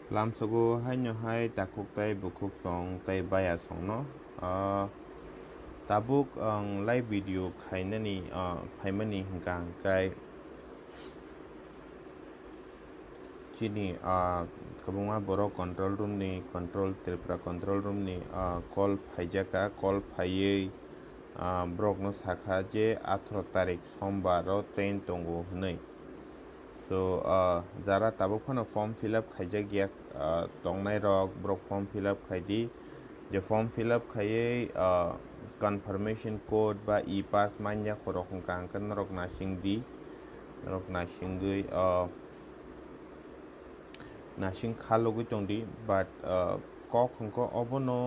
Lam sogo hai nyo hai takuk tai bukuk song tai baya song no. Tabuk ang live video khai nani phaimani hingkang kai chini kabunga boro control room ni control tripura control room ni call phaijaka call phaiye brok no sakha je 18 tarik sombar ro train tongo hnai. So jara tabuk phano form fill up khaijak yak tongnai rok brok form fill up khaidi je form fill up khaye confirmation code ba e-pass manya khorok hungkang kan rok nasingdi rok nasingui nasing khalogui tongdi but kok hungko obono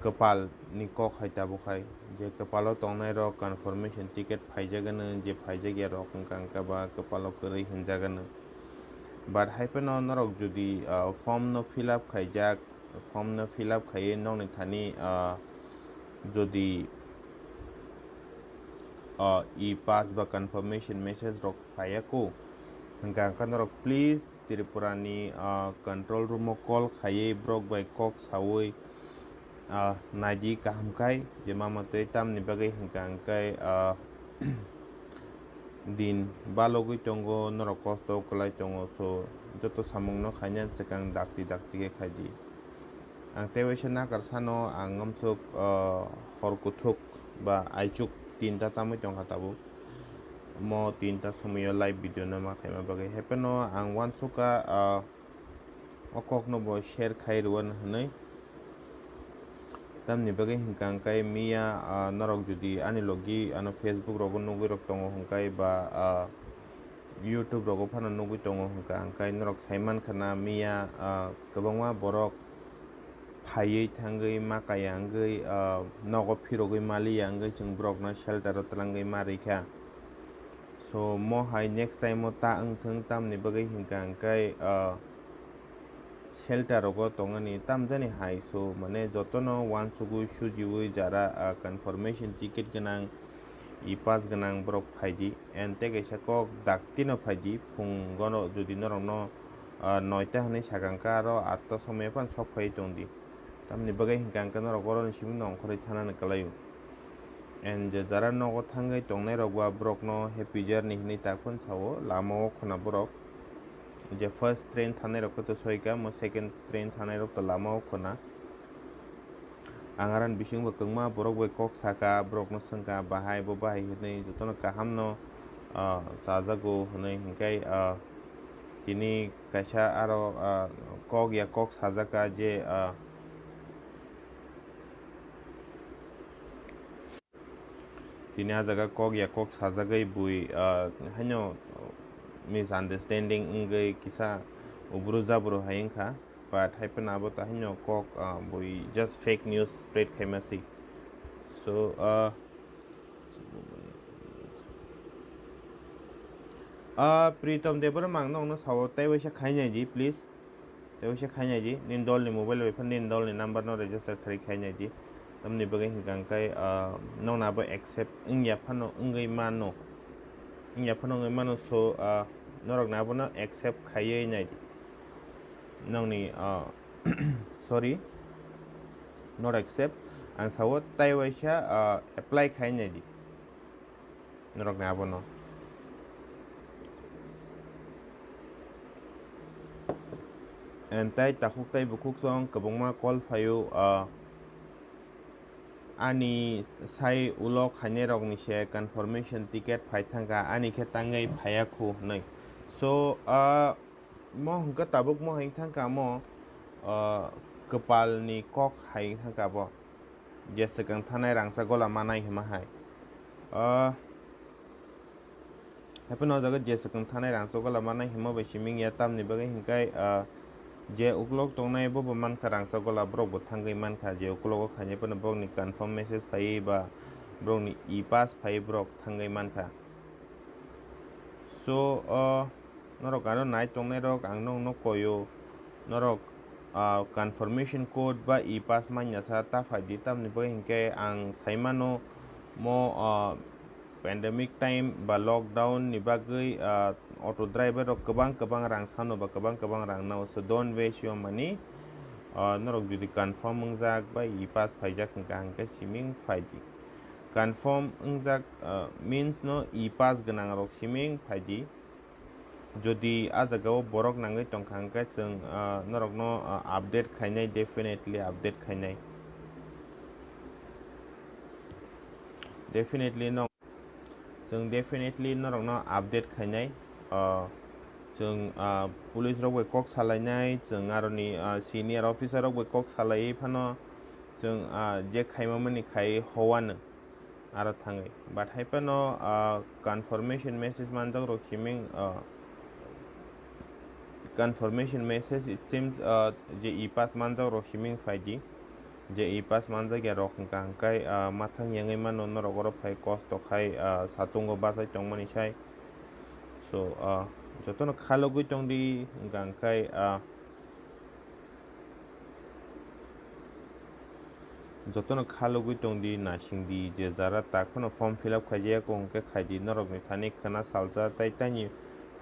kepal ni kok hai tabukai je kepalo tongnai rok confirmation ticket phaijagana je phaijagya rok hungkang ka ba kepalo kori hinjagana but haipeno norok jodi form no fill up khaijak form no fill up khaye nongni thani jodi e-pass ba confirmation message rok phayako hingkang ka norok please Tripurani control room o call khaye brok by kok sawi naji kahamkai je mamatoi tam ni bagai hingkang kai din balogui tongo norok kosto kolai tongo so joto samung no khanya sekang dakti ke khaji ang tewese nakar sano ang ngamsuk horkuthuk ba aichuk tinta tamu tong katabu mo tinta sumiyo live video na makhaima bagai hepeno ang wansuka okok no bo share khai ruan hanai tamni bagai hingkang kai mia norok judi ani logi ano Facebook rogo nugui rok tongo hingkai ba YouTube rogo phano nugui tongo hingkang kai norok saiman khana mia kabangma borok phaiye thangui makayangui nogo phirogui mali yangui chung brok na shelter tlangai marikha so mo hai next time mo ta angthung tamni bagai hingkang kai shelter rogo tongani tamjani hai so mane jotono wansugui sujiui jara confirmation ticket ganang e-pass ganang brok phaidi and tege sakok daktino phaidi phung gono jodi norok no 9 ta hani sakangka ro 8 ta somay pan sok phai tongdi tamni bagai hingkang ka norok oro ni simin nong khori thanani kalayu and je jara nogo thangai tongnai rok wa brok no happy journey hini takpon sawo lama o khona brok je first train thanai rok to soika mo second train thanai rok to lama o khona angaran bising bo kengma borok bai kok saka brok no sangka bahai bo bahai hinai jotono kaham no sajago hinai hingkai tini kaisa aro kok ya kok sajaka je tini ajaga kok ya kok sajagai bui hanyo misunderstanding ngai kisa ubru jabru haingkha but happen abo ta hanyo kok bui just fake news spread khaimasi so Pritam Debbarma no sawo taiwese khainai ji please taiwese khainai ji nin dol ni mobile weapon nin dol ni number no register khari khainai ji tamni bagai hingkang kai no na bo accept ingya phano ngai mano ingya phano ngai mano so norok na bo no accept khaiye nai ji nongni sorry not accept ang sawo taiwese apply khainai ji norok na bo no and tai takuk tai bukuk song kabungma call phayo ani sai ulok khane rok ni she confirmation ticket phai thangka ani khe tangai phaya khu nai so mo hangka tabuk mo haing thangka mo kepal ni kok haing thangka bo jese kang thanai rangsa gola manai hema hai happen o jaga jese kang thanai rangsa gola manai hema bai siming ya tamni bagai hingkai je uklok tongnai bo man kharang sagola brok bo thangai man kha je uklok khanye pon brok ni confirm message phai ba brok ni e-pass phai brok thangai man kha so norok ano nai tongnai rok ang nong no koyo norok confirmation code ba e-pass manya sa ta phai di tam ni bo hingke ang saimano mo pandemic time ba lockdown ni bagui auto driver rok kebang rang sano ba kebang rang nao, so don't waste your money. Norok judi confirm ungjak ba pass phaijak hingka hangke siming phaidi. Confirm ungjak means no pass ganang rok siming phaidi. Jodi ajagao borok nangai tongkha hangke chung norok no update khainai, definitely update khainai. Definitely no जों definitely norok no update khainai जों police rok bai kok salainai जों aroni senior officer rok bai kok salai phano जों je khaimamani khai howano aro thangai but haipano confirmation message manjak rok himing confirmation message it seems je pass manjak rok himing phaidi je pass manjak ya rok hangkai mathang yangai mano norok oro phai cost khai satungo basai tongmani sai so jotono khalogui tongdi hangkai jotono khalogui tongdi nasingdi je jara takono form fill up khaijaya ko hangke khaidi norok ni thani khana salcha tai tani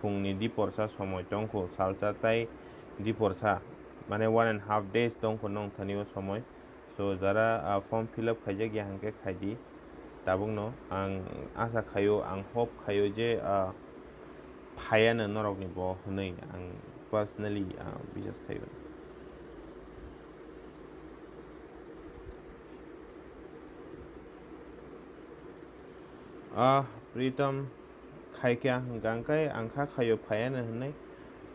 phungni diporsa somoy tongkho salcha tai diporsa mane 1.5 days tongkho nong thani o somoy so jara form fill up khaijak ya hangke khaidi tabungno ang asa khayo ang hope khayo je phayano norok ni bo hnei ang personally bisas khayo Pritam khaikya hangkai angkha khayo phayano hnei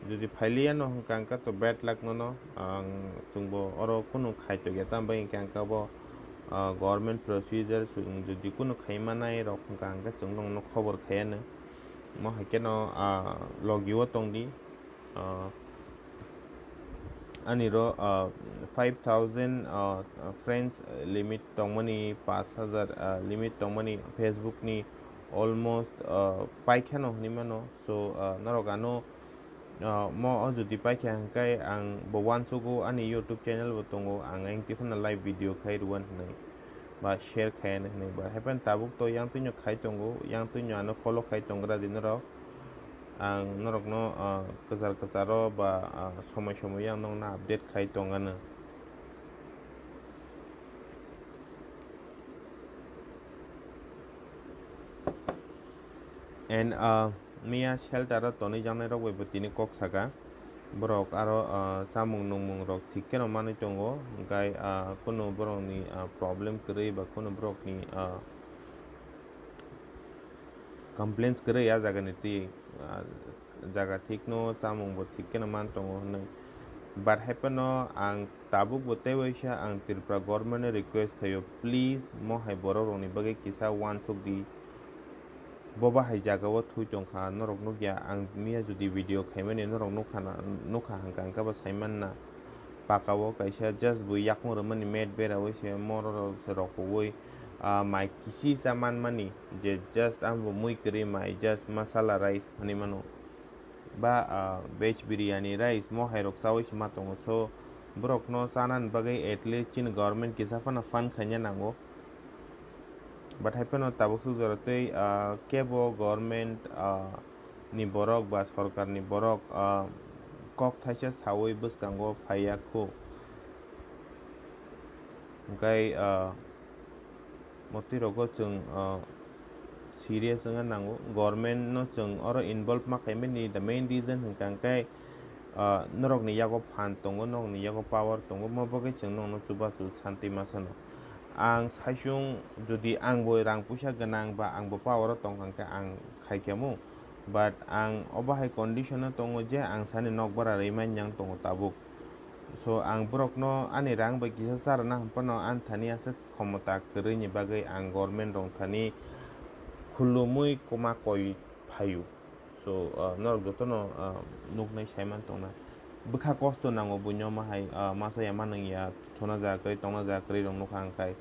jodi phailiano hangka to bad luck no ang chungbo oro kunu khaito yatam bai hangka bo government procedure jodi kunu khaimanai rok hangka chungnong no khobor khayano mo hakeno logio tongdi aniro 5000 friends limit tongmani 5000 limit tongmani Facebook ni almost paikano hnimano so narogano mo jodi paikha hangkai ang bo wansugo ani YouTube channel bo tongo ang ang tifana live video khai ruan hnai ba share khai hnai ba happen tabuk to yang tunyo khai tongo yang tunyo ano follow khai tongra dinaro ang norok no kezaro ba somoi yang nong na update khai tongana and mia shelter toni janai rok bai tini kok saka borok aro samung nungmung rok thikkeno mani tongo hingkai kuno borok ni problem kwrui ba kuno borok ni complaints kwrui a jaga ni tui jaga thikno chamung bo thikkeno man tongo hnai but haipano ang tabuk bo tewaisa ang Tripura government request khayo please mo hai borok rok ni bagui kisa wansuk di boba hai jaga o thui tongkha norok nukya ang mia jodi video khaimani norok nukha hangka ba saimanna pakao kaisa just bu yakmo ramani met bera oise moro rok woi mai kisi saman mani je just ambo mui kri mai just masala rice hani mano ba veg biryani rice mo hai rok sawis matongo so borok no sanan bagai at least chin government kisa fana fund khanya nango but happen tabuk su jorotei kebo government ni borok ba sarkar ni borok kok thaisa sawoi bwskango phaiya kho hingkai moti rogo chung serious nga nango government no chung oro involve ma khaimani the main reason hingkai norok ni yago phan tongo nok ni yago power tongo mo bagai chung no chuba chu santi masano ang saisung jodi ang boi rang puisa ganang ba ang bo power tong hangka ang khaikyamu but ang obahai condition tongo je ang sani nok bara reiman yang tongo tabuk so ang borok no ani rang ba kisa sarana hampano an thani asa khomota kwrui ni bagai ang government rong thani khulumui koma koi phayu so norok jotono nuknai saiman tongna bukha kosto nango bunyo mahai masa yamanang ya thona ja kai tongna ja kai rong nukha angkai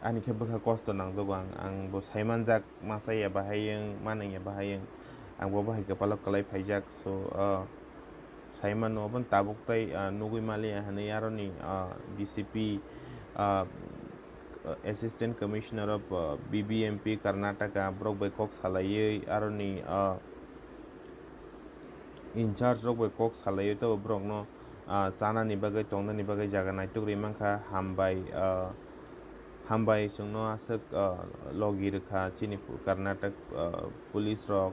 ani ke bukha kosto nang jogo ang bo saiman jak masa ya bahayeng manang ya bahayeng ang bo bahai kepalok kalai phaijak so saiman no bon tabuk tai nugui mali hani yaroni DCP Assistant Commissioner of BBMP Karnataka brok by kok salaye aroni in charge rok by kok salaye to brok no chana ni bagai tongna ni bagai jaga nai tukri mangkha hambai sungno asuk logi rkha chini Karnatak police rok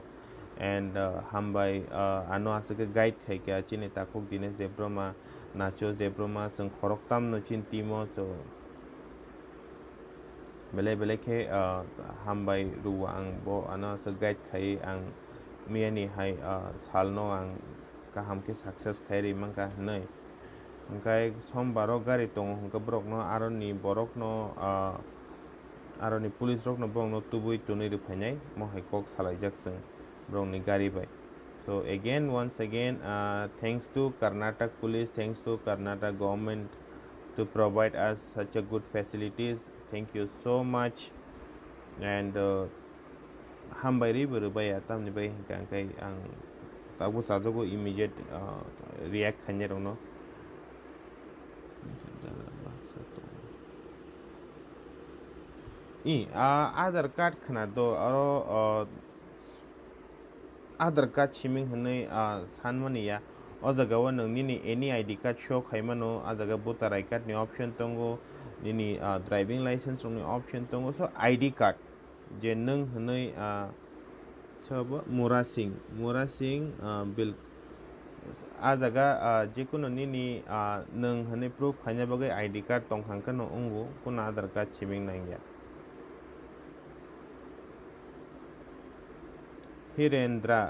and hambai ano asuk guide khai kya chini takuk Dinesh Debbarma Nachos Debbarma sung khorok tam no chin timo so bele ke hambai ruwa ang bo ano asuk guide khai ang miani hai salno ang kaham ke success khairi mangka nei angkai sombaro gari tong hangka brok no aroni borok no aroni police rok no brok no tubui tuni ruphainai mohai kok salaijak sung brok ni gari bai. So again once again thanks to Karnataka police, thanks to Karnataka government to provide us such a good facilities. Thank you so much. And hambai ri berubai atam ni bai angkai ang tabu sajogo immediate react khanye rong no Aadhaar card khana do aro Aadhaar card chiming hanai sanmani ya o jaga o nongni ni any ID card show khaimano a jaga voter ID card ni option tongo nini driving license ni option tongo so ID card je nung hanai chaba Mura Singh bil a jaga jekuno nini nung hanai proof khanya bagai ID card tong khangka no ungu kuna Aadhaar card chiming nangya Hirendra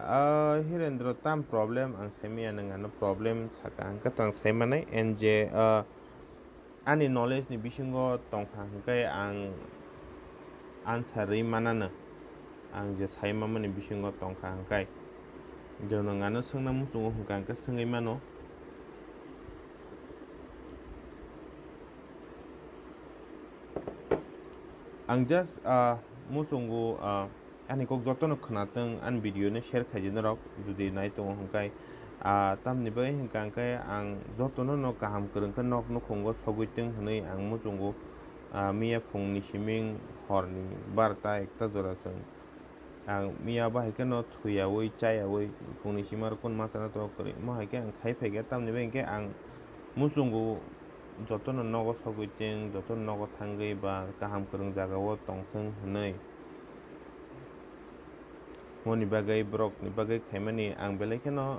tam problem ang semi ano problem saka angka tang semanai and je ani knowledge ni bisingo tong hangkai ang ansari manana ang je saimama ni bisingo tong hangkai jono ngano sungna musungo hangka sungai mano ang just musungo ani kok joto no khnatang an video ne share khaji na rok judi nai tong hangkai tam ni bai hangkai ang joto no kaham kurung kan nok no khongo soguiteng hnei ang musungo miya phungni siming horni barta ekta jora chung ang miya ba haike no thuya oi chaya oi phungni simar kon masana to kori mo haike ang khai phege tam ni bai ke ang musungo joto no nogo soguiteng joto nogo thangai ba kaham kurung jaga o tongtheng hnei moni bagai brok ni bagai khaimani ang belai no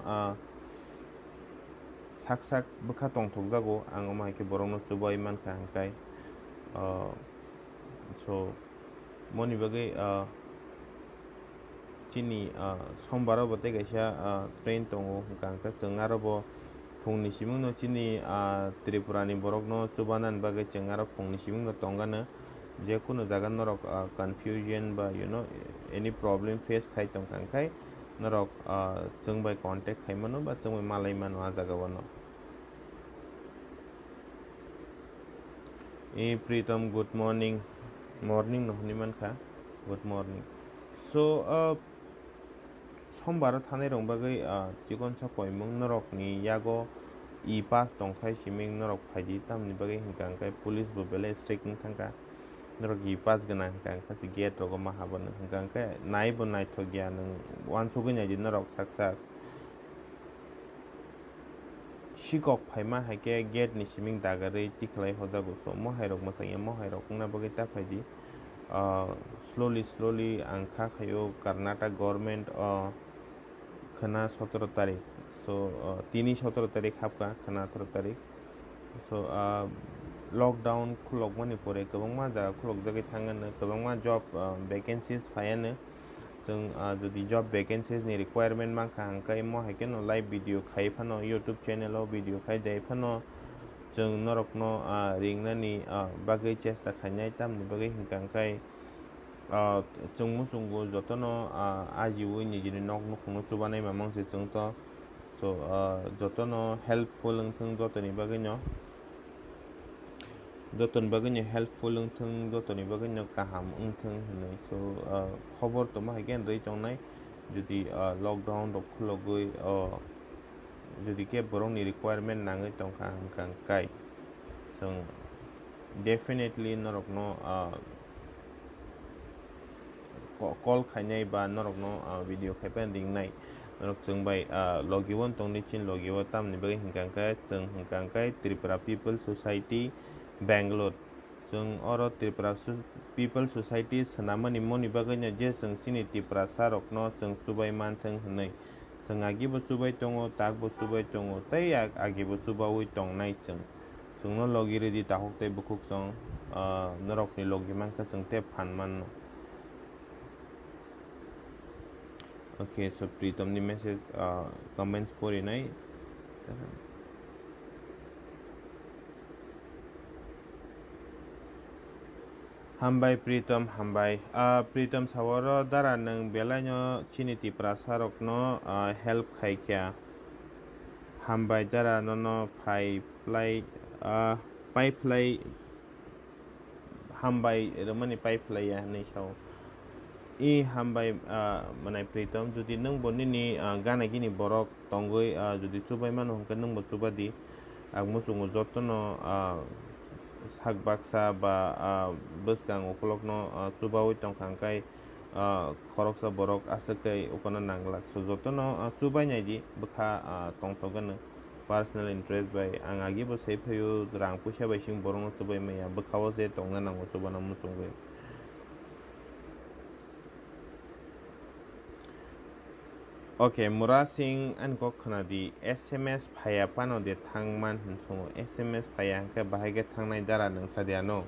sak bukha tongthok jago ang mai ke borong no chubai man ka hangkai so moni bagai chini sombaro bote gaisa train tongo hangka chengaro bo phungni simung no chini Tripura ni borok no chubanan bagai chengaro phungni simung no tongana je kuno jaga norok confusion ba any problem face khai tong kangkai norok chungbai contact khaimano ba chungbai malai mano a jaga wano Pritam good morning no hniman kha good morning so sombaro thanai rong bagai chikon sa koimung norok ni yago pass tongkhai siming norok phaidi tamni bagai hingkangkai police bo bele striking thangka norok pass gana hingkang kasi gate rogo mahabon hingkangkai nai bo nai thogya nang wan sugnya ji norok saksak shikok phaima haike gate ni siming dagare tiklai hojago so mohairok masaya mohairok na bagai ta phaidi slowly angkha khayo Karnataka government khana 17 tarik so 17 tarik hapka khana 18 tarik so lockdown khulok mani pore kabangma jaga khulok jagai thangan kabangma job vacancies phayane जों जदि job vacancies ni requirement ma khangkai mo haike no live video khai phano YouTube channel o video khai dai phano जों norok no ringnani bagai chesta khainai tam ni bagai hingkangkai जों musungo jotono ajiwi ni jini nok no khungno chubanai mamang se जों to so jotono helpful thung jotoni bagai no joton bagai no helpful thung jotoni bagai no kaham thung hnai so khobor to ma haike rei tongnai jodi lockdown rok khulogoi jodi ke borong ni requirement nangai tongkha hangkang kai जों definitely norok no call khainai ba norok no video khaipan ring nai norok chung bai logiwon tongni chin logiwo tam ni bagai hingkang kai chung hingkang kai Tripura People Society Bangalore chung oro Tripura People Society sanamani moni bagai nya je chung sini Tripura sarok no chung subai manthang hnai chung agi bo subai tongo tak bo subai tongo tai agi bo subawi tong nai chung no logi ready tahok tai bukuk song norok ni logi mangka chung te phan man no. Okay, so Pritam ni message comments pori nai hambai Pritam hambai Pritam sawaro dara nang belanyo chiniti prasarok no help khai kya hambai dara no pipeline hambai ramani pipeline ya nei shaw I hambai manai Pritam judi nang bonni ni gana gini borok tongoi judi chubai man hongka nang bo chubadi agmo sungo jotono sak baksa ba buskang ukolok no chubawi tongkhangkai khoroksa borok asakai ukona nanglak so jotono chubai naidi bukha tongtogan personal interest by ang agi bo sei phayo rang puisa bai sing borong chubai maya bukhawo je tongna nango chubana muchungwe. Okay, Murasing an ko di SMS phaya pano de thangman hunsungo SMS phaya hangka bahage thangnai dara nang sadiano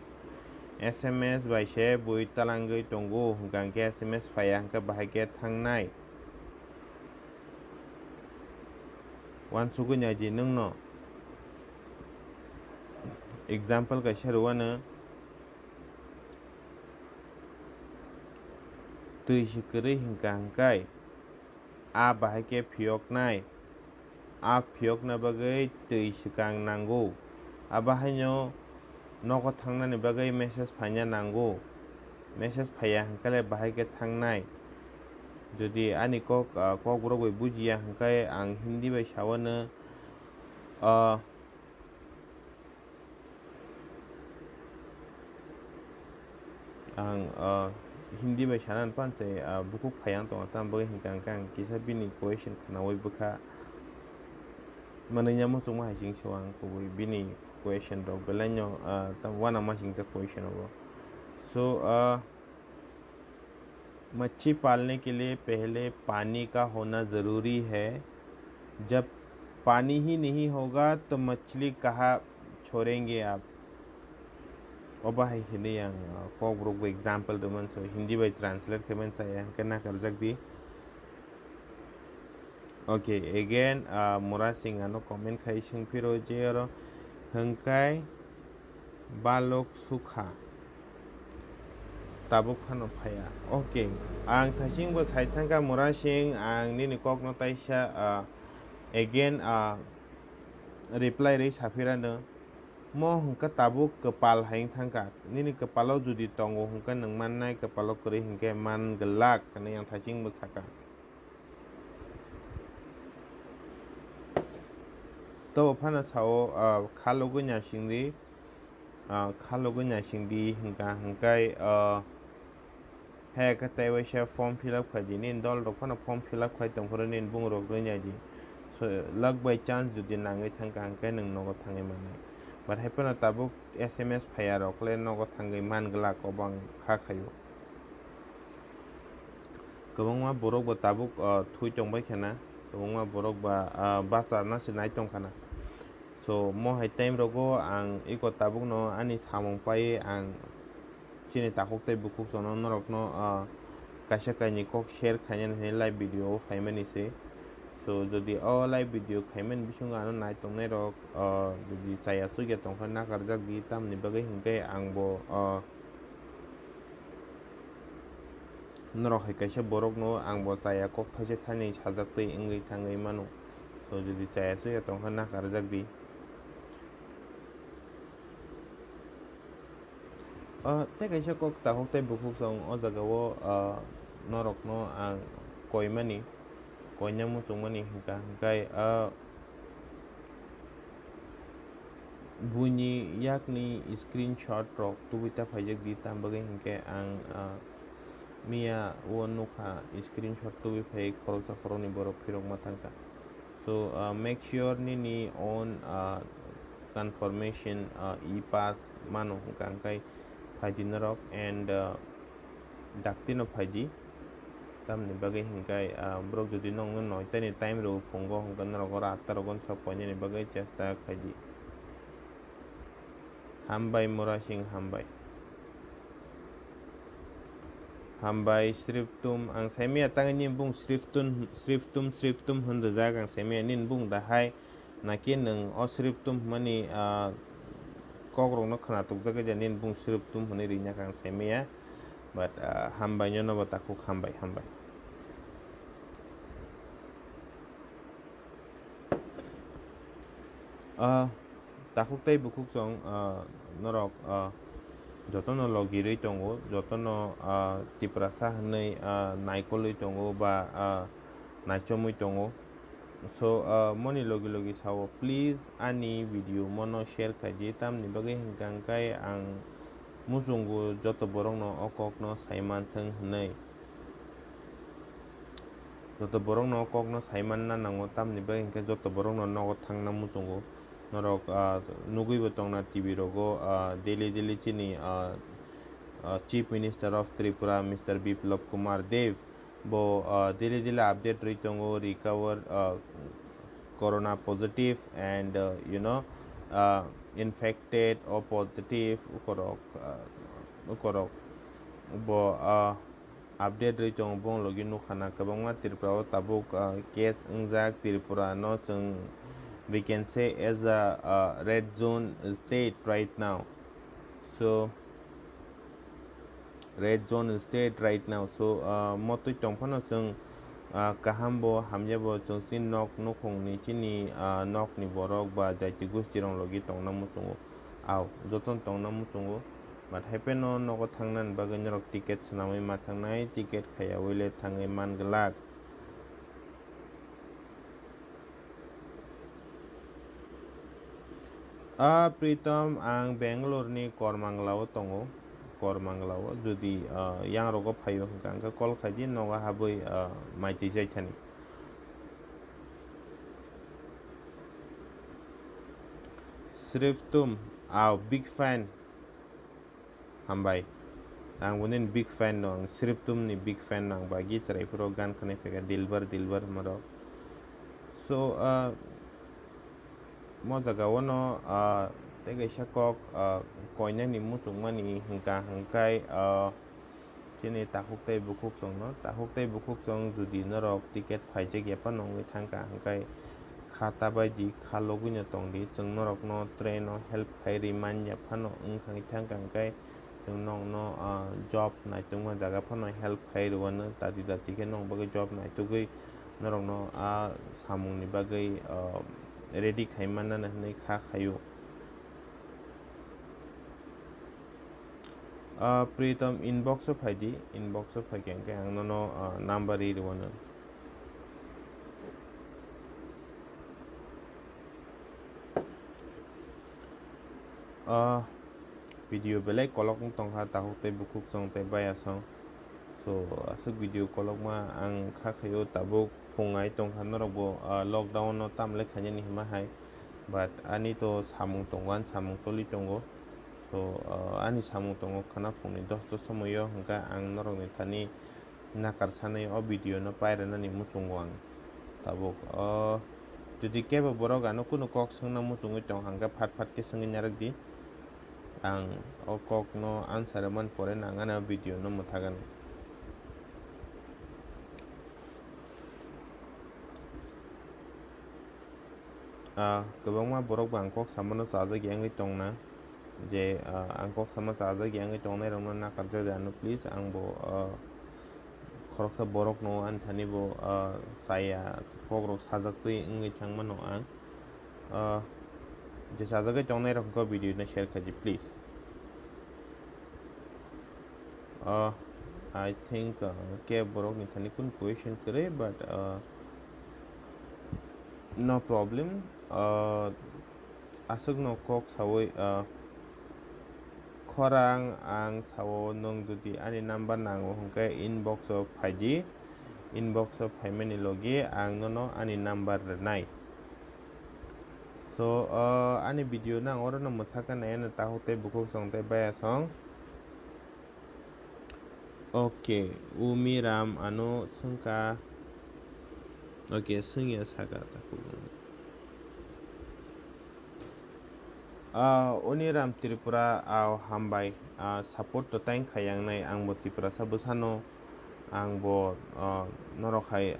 SMS bai she bui talangoi tongo hungkang ke SMS phaya hangka bahage thangnai wan sugunya ji nungno example ka sharuwana tui shikri hingkang kai a bahage phiok nai a phiok na bagai tui shikang nango abahanyo noko thangnani bagai message phanya nango message phaya hangkale bahage thangnai jodi ani kok borok bai bujiya hangkai ang hindi bai sawana ang hindi bai sanan panse bukuk phayang tong tam bagai hingkang kang kisa bini question khanawai bukha mananya mo chungma haising sewang ko bini question dog belanyo tam wana ma singsa question abo so मच्छी पालने के लिए पहले पानी का होना ज़रूरी है जब पानी ही नहीं होगा तो मछली कहाँ छोड़ेंगे आप ओबा है हिंदी yang को ग्रुप एग्जांपल दमन सो हिंदी बाय ट्रांसलेट केमन saya kena kerja di okay again mura sing ano comment khai sing piro jero hangkai balok sukha tabuk phano phaya okay ang thasing bo saithangka murasing ang nini kok no taisa again reply re safirano mo hungka tabuk kepal haing thangka nini kepalo judi tongo hungka nang mannai kepalo kori hingke man gelak kana yang thasing bo saka to phana sao khalogo nya singdi hingka hangkai hai ka tai wai share form fill up khaji nin dol rok phana form fill up khai tong phore nin bung rok roi nyaji so luck by chance judi nangai thangka hangkai nang nogo thangai manai but hai phana tabuk SMS phaya rok le nogo thangai man gla ko bang kha khayo kabangma borok ba tabuk thui tong bai khana kabangma borok ba basa na sinai tong khana so mo hai time rogo ang iko tabuk no ani samong pai ang chini takok tai bukuk sono norok no kaisa kaini kok share khainen he live video faimani se so jodi live video khaimen bisung ano nai tongnai rok jodi chaya suge tongkha na karjak di tamni bagai hingkai angbo norok hai kaisa borok no angbo chaya kok thaise thani sajak tei engei thangai mano so jodi chaya suge tongkha na karjak di te kaisa kok takok tai bukuk song o jagao norok no ang koimani koinya musungmani hingka hingkai bunyi yakni screenshot rok tubita phajak di tambagai hingke ang mia wonuka screenshot tubi phai khoroksa khorokni borok phirok matangka. So make sure ni on confirmation e-pass mano hingkangkai phaji narok and daktino phaji tamni bagai hingkai brok jodi nong noi tani time ro phongo hingkan narok ora attarogon saponi ni bagai chesta phaji hambai murasing hambai sriftum ang semia tangani bung sriftum hunda jagang semia nin bung dahai nakin nang o sriftum mani kogrong no khana tuk jaga janin bung sriftum huni rinya kang semia but hambai nyono batakuk hambai takuk tai bukuk song norok jotono logirui tongo jotono tiprasa hanai naikolui tongo ba nachomui tongo so moni logi sawo please ani video mono share kaji tam ni bagai hingkang kai ang musungu joto borong no okok no saiman thang hanai joto borong no okok no saiman na nango tam ni bagai hingkang joto borong no nogo thang na musungu norok nugui botong na TV rogo daily chini Chief Minister of Tripura Mr. Biplab Kumar Dev bo daily update ritongo recover corona positive and infected or positive ukorok bo update ritongo bong logi nukhana kabangma Tripura tabuk case ungjak Tripura no chung we can say as a red zone state right now. So red zone state right now. So motoi tongphano chung kahambo hamjabo chung sin nok nokong ni chini nok ni borok ba jaiti gusti rong logi tongna musungo aw joton tongna musungo but hapeno nogo thangnan bagen rok ticket sanamai mathangnai ticket khaya wile thangai man glak Pritam ang Bangalore ni Kormanglao tongo Kormanglao jodi yang rogo phayo hingkang kol khaji noga haboi maiji jai thani Sriftum big fan hambai ang unin big fan no Sriftum ni big fan nang bagi cerai pro gan kane pega dilbar maro so mo jaga wono tege shakok koina ni musung mani hingkai chini takuk tai bukuk song judi narok ticket phaije gepa nongi thangka hingkai khata baidi khalogunya tongdi chung norok no train no help khairi manya phano ungkhang thangka hingkai chung nong no job nai tungma jaga phano help khairi wana tadi ke nong bagai job nai tugui norok no samung ni bagai ready khaimana na nei kha khayo Pritam inbox of haidi inbox of hagen ke ang no number ri wana video belai kolok tong ha ta hokte bukuk song te baya song so asuk video kolok ma ang kha khayo tabuk phungai tong khan robo lockdown no tamle khanya ni ma hai but ani to samung tongwan samung soli tongo so ani samung tongo khana phungni dosto samoyo hangka ang norok ni thani nakar sanai o video no paira na ni musungo ang tabuk jodi kebo borok ano kuno kok sangna musungo tong hangka phat ke sangin nyarak di ang o kok no answer man pore nangana video no muthagan kabangma borok bangkok samano saja giangi tongna je angkok sama saja giangi tongnai rongna nakarja janu please ang bo khoroksa borok no an thani bo saya kogrok sajak tui ngi thangma no ang je sajagai tongnai rok ko video na share khaji please I think ke borok ni thani kun question kare but no problem asuk no kok sawoi khorang ang sawo nong jodi ani number nango hongke inbox of phaiji inbox of phaimani logi ang no ani number nai so ani video na oro no muthaka na ena tahote bukuk songte baya song okay umiram anu sengka okay sengya saga taku Uniram Tripura hambai support to tank kayang nai ang bo Tripura sabusano ang bo norok hai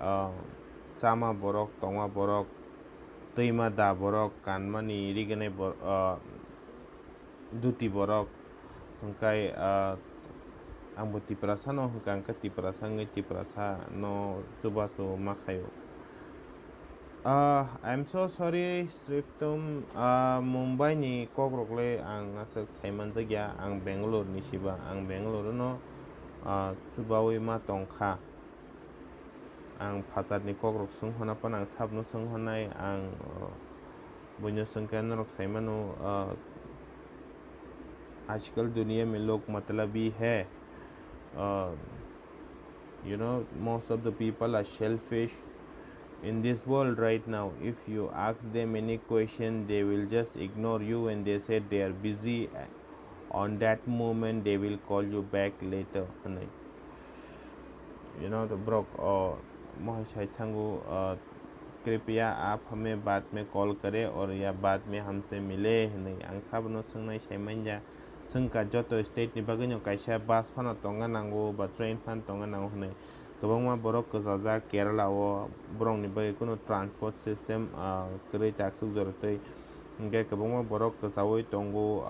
chama borok tongma borok tuima da borok kanmani rigane duti borok hangkai ang bo Tripura sano hangkang ka Tripura sangai Tripura sa no subaso makayo I'm so sorry Sriftum Mumbai ni kokrokle ang asok Simon Jagya ang Bangalore ni Shiba ang Bangalore no Subawi ma tongkha ang patar ni kokrok sung hona pan ang sabno sung honai ang bunyo sungkan rok Simon no आजकल दुनिया में लोग मतलबी है you know most of the people are selfish in this world right now. If you ask them any question, they will just ignore you and they say they are busy on that moment, they will call you back later. You know the brok महाशय थंगु कृपया आप हमें बाद में call करें और या बाद में हमसे मिले नहीं आं साबनो संगनाय साइमanja संका जतो स्टेट नि bagano kaisa bus phano tonga nango ba train phan tonga nango hne gobangma borok kajaja Kerala o borong ni bai kuno transport system krei taksuk jorotei hingke gobangma borok kajawoi tongo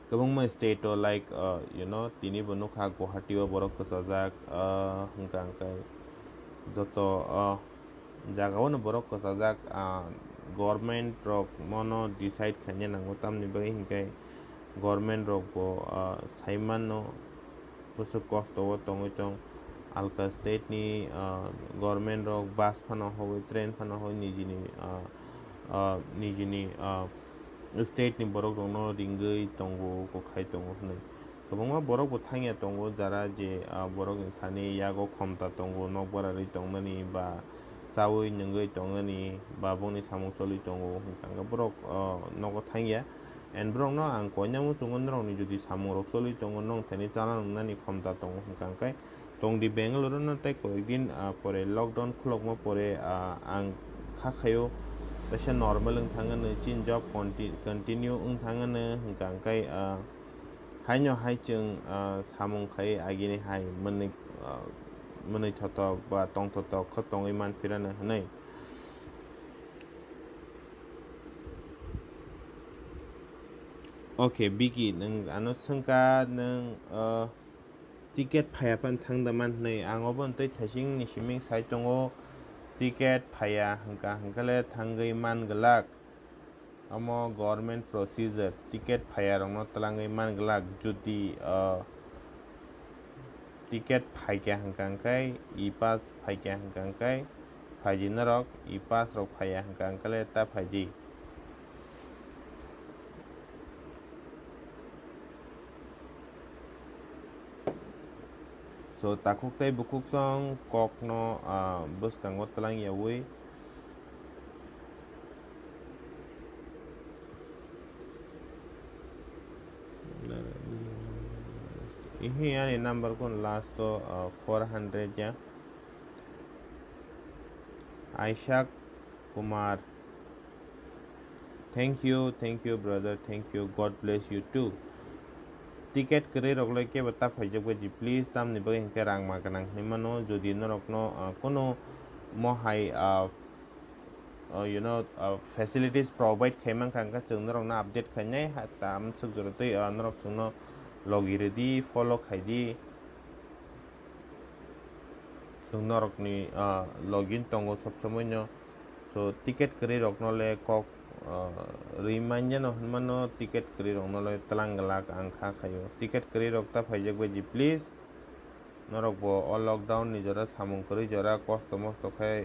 gobangma state o like you know tini bo nukha Guwahati o borok kajajak hingka hingkai joto jagao no borok kajajak government rok mono decide khanya nango tamni bai hingkai government rok bo saiman no busu kosto o tongoi tong alka state ni government rok bus phano hoi train phano hoi nijini state ni borok rok no ringai tongo ko khai tongo hnai kobangma borok bo thangya tongo jara je borok ni thani yago khomta tongo nokbara ri tongnani ba chawi nungai tongani ba bongni samung choli tongo hingkang borok nogo thangya and borok no ang koinyamu chungon rok ni jodi samung rok choli tongo nong thani chana nungnani khomta tongo hingkang kai tongdi Bangalore no tai koikdin pore lockdown khulokma pore ang khakhayo tasa normal thangane chin job continue thangane hingkang kai hainyo haichung samung khai agini hai mani thoto ba tong thoto khotong iman pirana hanai okay bigi nang ano sangka nang ticket phaya pan thangdaman nei angobon tei thasing ni siming sai tongo ticket phaya hangkale thangai man galak amo government procedure ticket phaya rongno talangai man galak jodi ticket phaikya hangkangkai e-pass phaikya hangkangkai phaiji narok e-pass rok phaya hangkangkale ta phaiji so takuk tei bukuk song kok no buskango talang yawi Ihi yani number kun last to 400 ya Aishak Kumar thank you brother thank you God bless you too ticket kare rogle ke bata phajak baji please tam ni bagi ke rang ma kanang himano jodi norok no kono mo hai you know facilities provide khaimang kangka chung norok na update khainai tam suk jorotei norok chung no login di follow khaidi chung norok ni login tongo sob somoy no so ticket kare rok no le kok remind no mano ticket kare rok no le talang galak ang kha khayo ticket kare rok ta phajak baji please norok bo all lockdown ni jora samung kori jora kosto mosto khai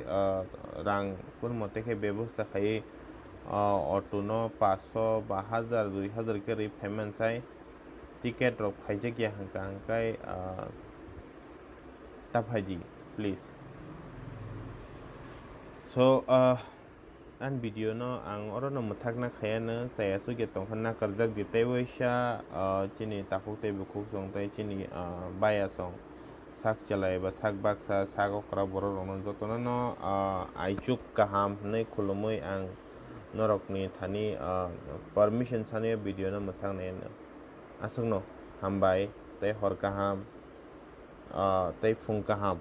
rang kun mote khe bebosta khai auto no 500 ba 1000 2000 ke ri payment sai ticket rok phaijak ya hangkai ta phaiji please. So an video no ang oro no muthak na khaya no saya su ge tong na karjak di tei sha chini takuk tei bukuk song tei chini baya song sak chalai ba sak baksa sak okra boro rong no jotono no aichuk kaham nei khulumui ang norok ni thani permission sani video no muthak na no asung no hambai tei hor kaham tei phung kaham.